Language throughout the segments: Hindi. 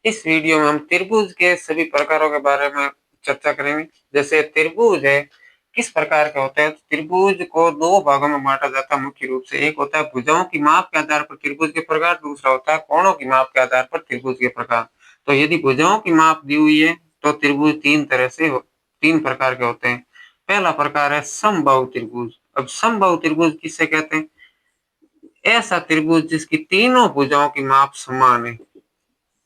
इस वीडियो में हम त्रिभुज के सभी प्रकारों के बारे में चर्चा करेंगे। जैसे त्रिभुज है, किस प्रकार के होते हैं? त्रिभुज को 2 भागों में बाँटा जाता है मुख्य रूप से। एक होता है भुजाओं की माप के आधार पर त्रिभुज के प्रकार, दूसरा होता है कोणों की माप के आधार पर त्रिभुज के प्रकार। तो यदि भुजाओं की माप दी हुई है, तो त्रिभुज 3 प्रकार के होते हैं। पहला प्रकार है समबाहु त्रिभुज। अब समबाहु त्रिभुज किसे कहते हैं? ऐसा त्रिभुज जिसकी तीनों भुजाओं की माप समान है।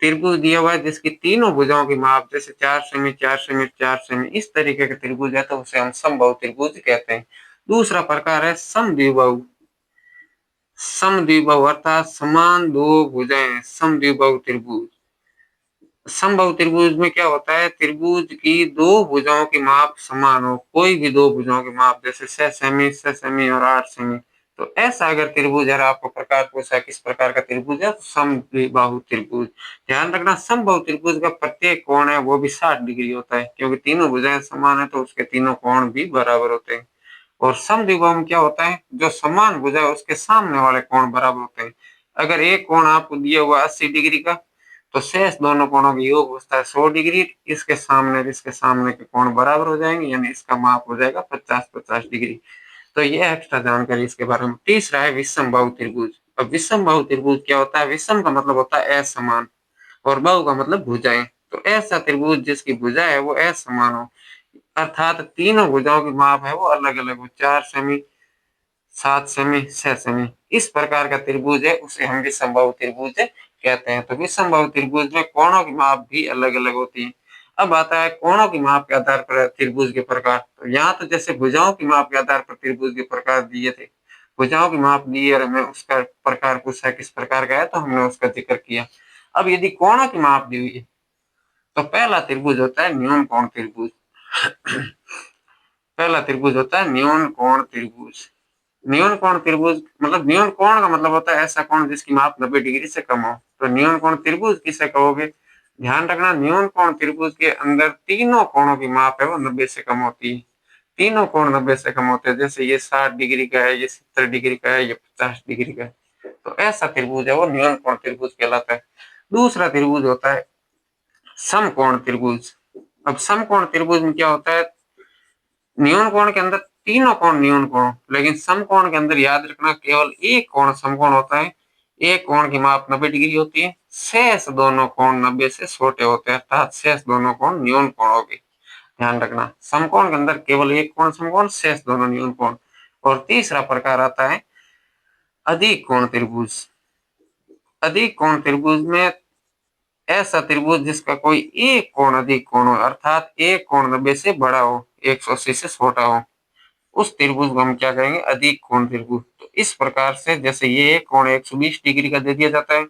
त्रिभुज दिया हुआ है जिसकी तीनों भुजाओं की माप जैसे 4 सेमी, 4 सेमी, 4 सेमी इस तरीके का त्रिभुज है तो उसे हम समबाहु त्रिभुज कहते हैं। दूसरा प्रकार है समद्विबाहु। समद्विबाहु अर्थात समान दो भुजाएं, समद्विबाहु त्रिभुज। समबाहु त्रिभुज में क्या होता है? त्रिभुज की दो भुजाओं की माप समान हो, कोई भी दो भुजाओं की माप जैसे 6 सेमी और 8 सेमी। तो ऐसा अगर त्रिभुज है, आपको प्रकार पूछा किस प्रकार का त्रिभुज है? समद्विबाहु त्रिभुज। ध्यान रखना समबाहु त्रिभुज का प्रत्येक कोण है वो भी 60 डिग्री होता है, क्योंकि तीनों भुजाएं समान है तो उसके तीनों कोण भी बराबर होते हैं। और समद्विबाहु में क्या होता है? जो समान भुजा है उसके सामने वाले कोण बराबर होते हैं। अगर एक कोण आपको दिया हुआ 80 डिग्री का, तो शेष दोनों कोणों का योग होता है 100 डिग्री। इसके सामने के कोण बराबर हो जाएंगे, यानी इसका माप हो जाएगा 50-50 डिग्री। तो ये एक्स्ट्रा जानकारी इसके बारे में। तीसरा है विषमबाहु त्रिभुज। अब विषमबाहु त्रिभुज क्या होता है? विषम का मतलब होता है असमान और बाहु का मतलब भुजाएं। तो ऐसा त्रिभुज जिसकी भुजा है वो असमान हो, अर्थात तीनों भुजाओं की माप है वो अलग अलग हो, 4 सेमी, 7 सेमी, 6 सेमी इस प्रकार का त्रिभुज है, उसे हम विषमबाहु त्रिभुज कहते हैं। तो विषमबाहु त्रिभुज में कोणों की माप भी अलग अलग होती है। अब आता है कोणों की माप के आधार पर त्रिभुज के प्रकार। तो यहाँ तो जैसे भुजाओं की माप के आधार पर त्रिभुज के प्रकार दिए थे, भुजाओं की माप दी और हमें उसका प्रकार पूछा किस प्रकार का है तो हमने उसका जिक्र किया। अब यदि कोणों की माप दी हुई है, तो पहला त्रिभुज होता है न्यून कोण त्रिभुज। पहला त्रिभुज होता है न्यून कोण त्रिभुज। न्यून कोण त्रिभुज मतलब न्यून कोण का मतलब होता है ऐसा कोण जिसकी माप 90 डिग्री से कम हो। तो न्यून कोण त्रिभुज किसे कहोगे? ध्यान रखना, न्यून कोण त्रिभुज के अंदर तीनों कोणों की माप है वो 90 से कम होती है। तीनों कोण 90 से कम होते हैं, जैसे ये 60 डिग्री का है, ये 70 डिग्री का है, ये 50 डिग्री का है। तो ऐसा त्रिभुज है वो न्यून कोण त्रिभुज कहलाता है। दूसरा त्रिभुज होता है समकोण त्रिभुज। अब समकोण त्रिभुज में क्या होता है? न्यून कोण के अंदर तीनों कोण न्यून कोण, लेकिन समकोण के अंदर याद रखना केवल एक कोण समकोण होता है। एक कोण की माप 90 डिग्री होती है, शेष दोनों कोण 90 से छोटे होते हैं, अर्थात शेष दोनों कोण न्यून कोण हो गए। ध्यान रखना, समकोण के अंदर केवल एक कोण समकोण, शेष दोनों न्यून कोण। और तीसरा प्रकार आता है अधिक कोण त्रिभुज। अधिक कोण त्रिभुज में ऐसा त्रिभुज जिसका कोई एक कोण अधिक कोण हो, अर्थात एक कोण 90 से बड़ा हो, 180 से छोटा हो, उस त्रिभुज को हम क्या कहेंगे? अधिक कोण त्रिभुज। तो इस प्रकार से जैसे ये कोण 120 डिग्री का दे दिया जाता है।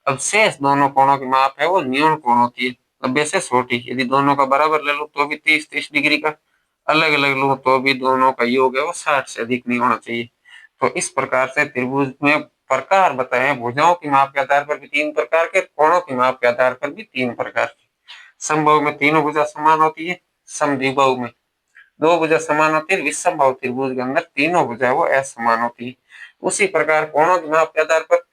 अब शेष दोनों कोणों की माप है वो न्यून कोण होती है, 90 से छोटी। यदि दोनों का बराबर ले लो तो भी 30-30 डिग्री का, अलग अलग लो तो भी दोनों का योग है वो 60 से अधिक नहीं होना चाहिए। तो इस प्रकार से त्रिभुज में प्रकार बताए हैं। भुजाओं की माप के आधार पर भी 3 प्रकार के, कोणों की माप के आधार पर भी 3 प्रकार के। समबाहु में तीनों भुजा समान होती है, समद्विबाहु में दो भुजा समान होती है, विषमबाहु त्रिभुज के अंदर तीनों भुजा वो असमान होती है। उसी प्रकार कोणों की माप के आधार पर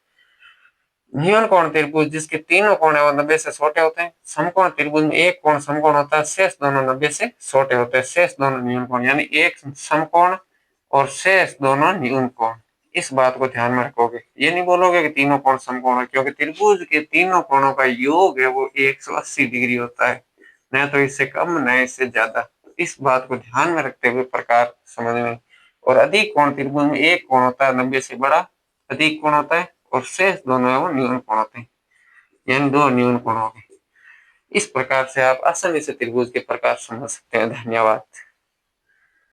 न्यून कोण त्रिभुज जिसके तीनों कोण है वो 90 से छोटे होते हैं। समकोण त्रिभुज में एक कोण समकोण होता है, शेष दोनों 90 से छोटे होते हैं, शेष दोनों न्यून कोण, यानी एक समकोण और शेष दोनों न्यून कोण। इस बात को ध्यान में रखोगे, ये नहीं बोलोगे कि तीनों कोण समकोण है, क्योंकि त्रिभुज के तीनों कोणों का योग है वो 180 डिग्री होता है, न तो इससे कम न इससे ज्यादा। इस बात को ध्यान में रखते हुए प्रकार समझने। और अधिक कोण त्रिभुज में एक कोण होता है 90 से बड़ा, अधिक कोण होता है, और शेष दोनों है वो न्यून कोण होते हैं, यानी दो न्यून कोण हो गए। इस प्रकार से आप आसानी से त्रिभुज के प्रकार समझ सकते हैं। धन्यवाद।